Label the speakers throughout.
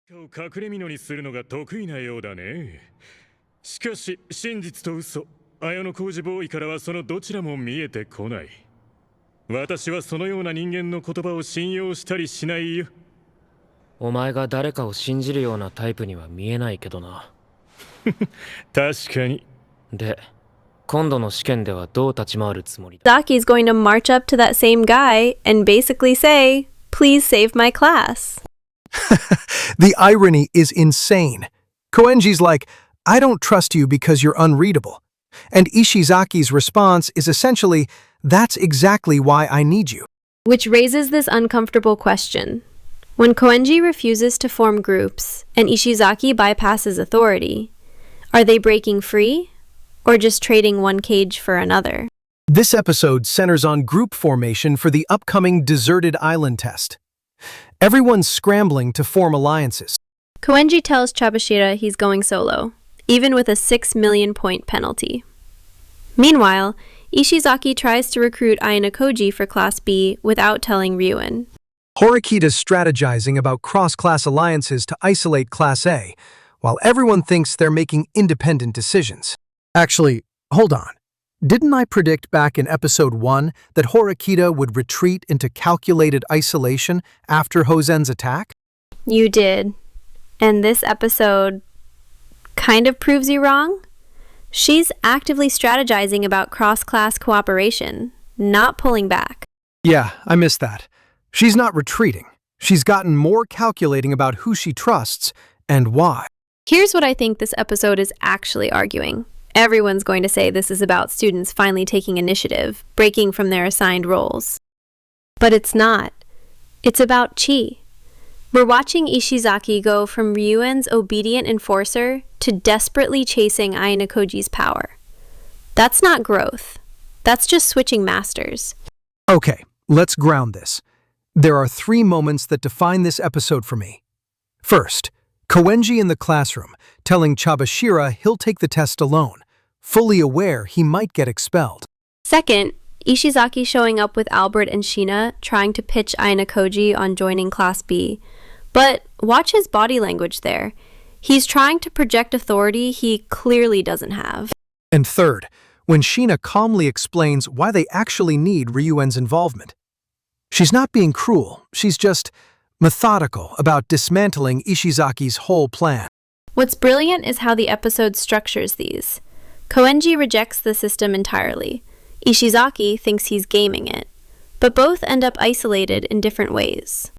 Speaker 1: 隠れ蓑にするのが得意なようだね。しかし真実と嘘、綾小路ボーイからはそのどちらも見えてこない。私はそのような人間の言葉を信用したりしないよ。
Speaker 2: お前が誰かを信じるようなタイプには見えないけどな。
Speaker 1: 確かに。
Speaker 2: で、今度の試験ではどう立ち回るつもりだ？
Speaker 3: Zaki's going to march up to that same guy and basically say, "Please save my class."
Speaker 4: The irony is insane. Koenji's like, I don't trust you because you're unreadable. And Ishizaki's response is essentially, that's exactly why I need you.
Speaker 3: Which raises this uncomfortable question. When Koenji refuses to form groups and Ishizaki bypasses authority, are they breaking free or just trading one cage for another?
Speaker 4: This episode centers on group formation for the upcoming deserted island test. Everyone's scrambling to form alliances.
Speaker 3: Koenji tells Chabashira he's going solo, even with a 6 million point penalty. Meanwhile, Ishizaki tries to recruit Ayanokoji for Class B without telling Ryuen.
Speaker 4: Horikita's strategizing about cross-class alliances to isolate Class A, while everyone thinks they're making independent decisions. Actually, hold on. Didn't I predict back in episode 1 that Horikita would retreat into calculated isolation after Hozen's attack?
Speaker 3: You did. And this episode kind of proves you wrong? She's actively strategizing about cross-class cooperation, not pulling back.
Speaker 4: Yeah, I missed that. She's not retreating. She's gotten more calculating about who she trusts and why.
Speaker 3: Here's what I think this episode is actually arguing. Everyone's going to say this is about students finally taking initiative, breaking from their assigned roles. But it's not. It's about Chi. We're watching Ishizaki go from Ryuen's obedient enforcer to desperately chasing Ayanokoji's power. That's not growth. That's just switching masters.
Speaker 4: Okay, let's ground this. There are 3 moments that define this episode for me. First, Koenji in the classroom, telling Chabashira he'll take the test alone, fully aware he might get expelled.
Speaker 3: Second, Ishizaki showing up with Albert and Shina, trying to pitch Ayanokoji on joining Class B. But watch his body language there. He's trying to project authority he clearly doesn't have.
Speaker 4: And third, when Shina calmly explains why they actually need Ryuen's involvement. She's not being cruel, she's just methodical about dismantling Ishizaki's whole plan.
Speaker 3: What's brilliant is how the episode structures these. Koenji rejects the system entirely. Ishizaki thinks he's gaming it. But both end up isolated in different ways.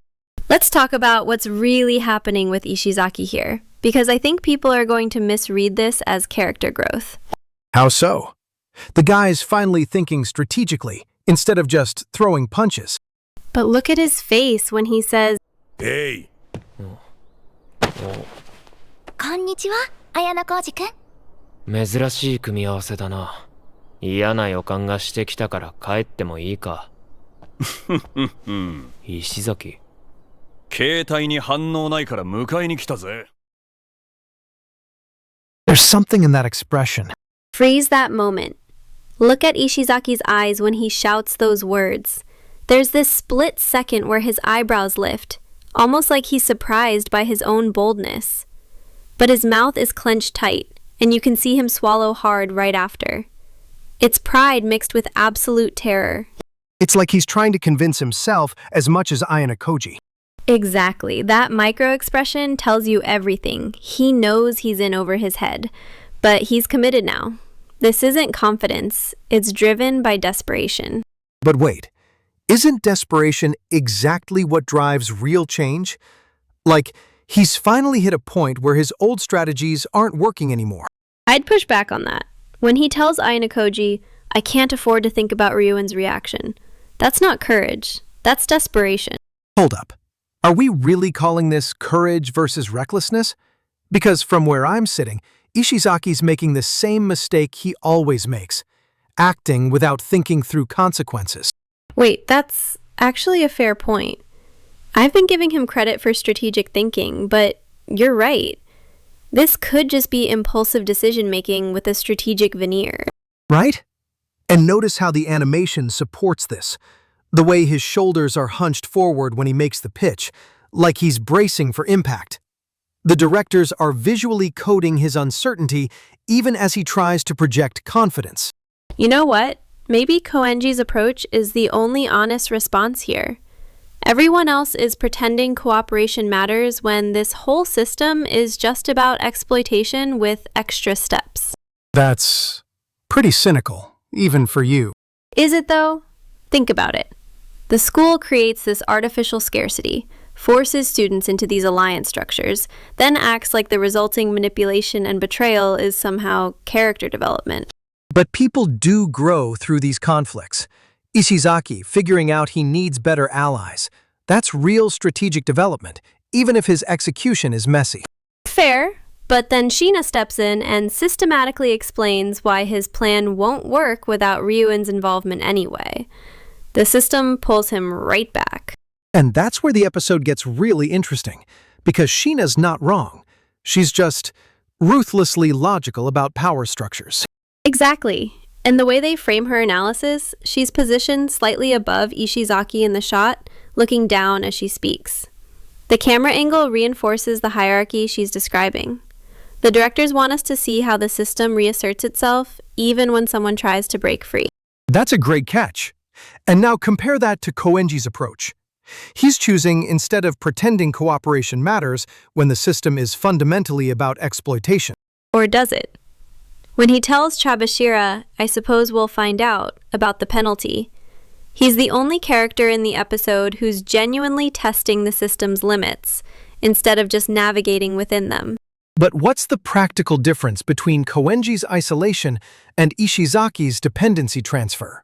Speaker 3: Let's talk about what's really happening with Ishizaki here, because I think people are going to misread this as character growth.
Speaker 4: How so? The guy's finally thinking strategically, instead of just throwing punches.
Speaker 3: But look at his face when he says,
Speaker 1: Hey!
Speaker 5: こんにちは、Ayanokojiくん。
Speaker 2: 珍しい組み合わせだな。嫌な予感がしてきたから帰ってもいいか。石崎。
Speaker 1: 携帯に反応ないから迎えに来たぜ。
Speaker 4: There's something in that expression.
Speaker 3: Freeze that moment. Look at Ishizaki's eyes when he shouts those words. There's this split second where his eyebrows lift, almost like he's surprised by his own boldness. But his mouth is clenched tight, and you can see him swallow hard right after. It's pride mixed with absolute terror.
Speaker 4: It's like he's trying to convince himself as much as Ayanokoji.
Speaker 3: Exactly. That micro-expression tells you everything. He knows he's in over his head, but he's committed now. This isn't confidence. It's driven by desperation.
Speaker 4: But wait, isn't desperation exactly what drives real change? Like, he's finally hit a point where his old strategies aren't working anymore.
Speaker 3: I'd push back on that. When he tells Ayanokoji, I can't afford to think about Ryuen's reaction, that's not courage. That's desperation.
Speaker 4: Hold up. Are we really calling this courage versus recklessness? Because from where I'm sitting, Ishizaki's making the same mistake he always makes, acting without thinking through consequences.
Speaker 3: Wait, that's actually a fair point. I've been giving him credit for strategic thinking, but you're right. This could just be impulsive decision-making with a strategic veneer.
Speaker 4: Right? And notice how the animation supports this. The way his shoulders are hunched forward when he makes the pitch, like he's bracing for impact. The directors are visually coding his uncertainty even as he tries to project confidence.
Speaker 3: You know what? Maybe Koenji's approach is the only honest response here. Everyone else is pretending cooperation matters when this whole system is just about exploitation with extra steps.
Speaker 4: That's pretty cynical, even for you.
Speaker 3: Is it though? Think about it. The school creates this artificial scarcity, forces students into these alliance structures, then acts like the resulting manipulation and betrayal is somehow character development.
Speaker 4: But people do grow through these conflicts. Ishizaki figuring out he needs better allies. That's real strategic development, even if his execution is messy.
Speaker 3: Fair, but then Sheena steps in and systematically explains why his plan won't work without Ryuen's involvement anyway. The system pulls him right back.
Speaker 4: And that's where the episode gets really interesting, because Sheena's not wrong. She's just ruthlessly logical about power structures.
Speaker 3: Exactly. And the way they frame her analysis, she's positioned slightly above Ishizaki in the shot, looking down as she speaks. The camera angle reinforces the hierarchy she's describing. The directors want us to see how the system reasserts itself, even when someone tries to break free.
Speaker 4: That's a great catch. And now compare that to Koenji's approach. He's choosing, instead of pretending cooperation matters, when the system is fundamentally about exploitation.
Speaker 3: Or does it? When he tells Chabashira, I suppose we'll find out, about the penalty, he's the only character in the episode who's genuinely testing the system's limits, instead of just navigating within them.
Speaker 4: But what's the practical difference between Koenji's isolation and Ishizaki's dependency transfer?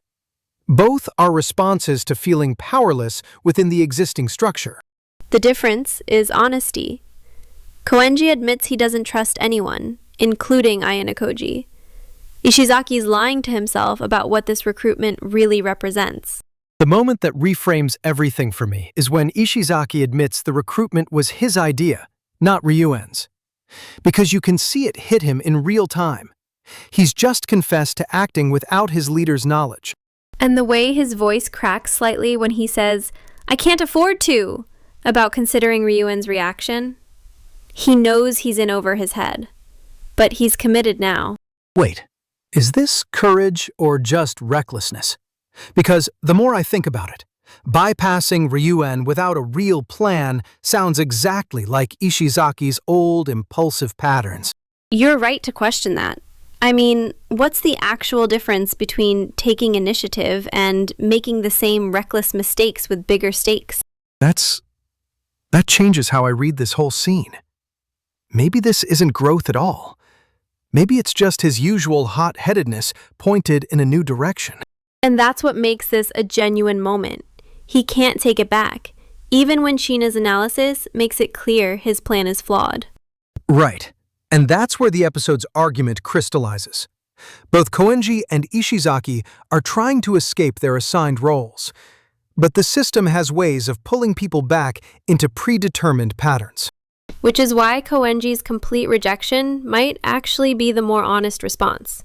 Speaker 4: Both are responses to feeling powerless within the existing structure.
Speaker 3: The difference is honesty. Koenji admits he doesn't trust anyone, including Ayanokoji. Ishizaki's lying to himself about what this recruitment really represents.
Speaker 4: The moment that reframes everything for me is when Ishizaki admits the recruitment was his idea, not Ryuen's. Because you can see it hit him in real time. He's just confessed to acting without his leader's knowledge.
Speaker 3: And the way his voice cracks slightly when he says, I can't afford to, about considering Ryuen's reaction. He knows he's in over his head. But he's committed now.
Speaker 4: Wait, is this courage or just recklessness? Because the more I think about it, bypassing Ryuen without a real plan sounds exactly like Ishizaki's old impulsive patterns.
Speaker 3: You're right to question that. I mean, what's the actual difference between taking initiative and making the same reckless mistakes with bigger stakes?
Speaker 4: That changes how I read this whole scene. Maybe this isn't growth at all. Maybe it's just his usual hot-headedness pointed in a new direction.
Speaker 3: And that's what makes this a genuine moment. He can't take it back, even when Sheena's analysis makes it clear his plan is flawed.
Speaker 4: Right. And that's where the episode's argument crystallizes. Both Koenji and Ishizaki are trying to escape their assigned roles. But the system has ways of pulling people back into predetermined patterns.
Speaker 3: Which is why Koenji's complete rejection might actually be the more honest response.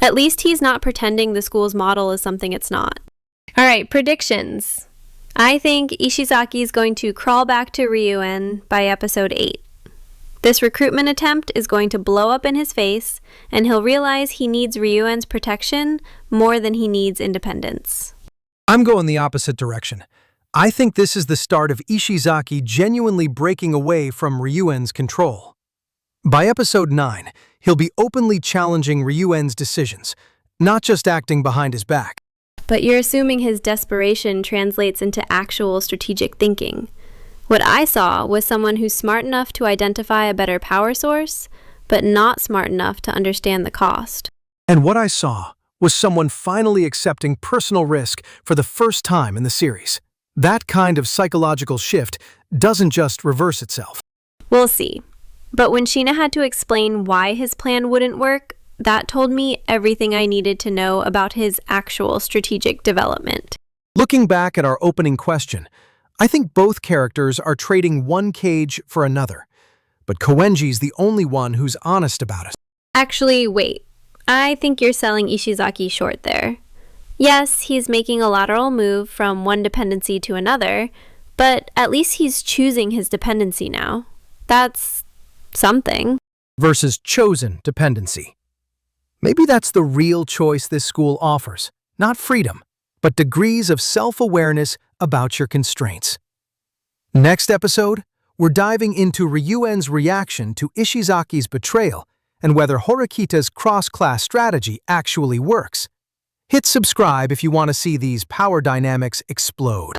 Speaker 3: At least he's not pretending the school's model is something it's not. All right, predictions. I think Ishizaki is going to crawl back to Ryuen by episode 8. This recruitment attempt is going to blow up in his face, and he'll realize he needs Ryuen's protection more than he needs independence.
Speaker 4: I'm going the opposite direction. I think this is the start of Ishizaki genuinely breaking away from Ryuen's control. By episode 9, he'll be openly challenging Ryuen's decisions, not just acting behind his back.
Speaker 3: But you're assuming his desperation translates into actual strategic thinking. What I saw was someone who's smart enough to identify a better power source, but not smart enough to understand the cost.
Speaker 4: And what I saw was someone finally accepting personal risk for the first time in the series. That kind of psychological shift doesn't just reverse itself.
Speaker 3: We'll see. But when Sheena had to explain why his plan wouldn't work, that told me everything I needed to know about his actual strategic development.
Speaker 4: Looking back at our opening question, I think both characters are trading one cage for another. But Koenji's the only one who's honest about it.
Speaker 3: Actually, wait. I think you're selling Ishizaki short there. Yes, he's making a lateral move from one dependency to another, but at least he's choosing his dependency now. That's something.
Speaker 4: versus chosen dependency. Maybe that's the real choice this school offers, not freedom, but degrees of self-awareness about your constraints. Next episode, we're diving into Ryuen's reaction to Ishizaki's betrayal and whether Horikita's cross-class strategy actually works. Hit subscribe if you want to see these power dynamics explode.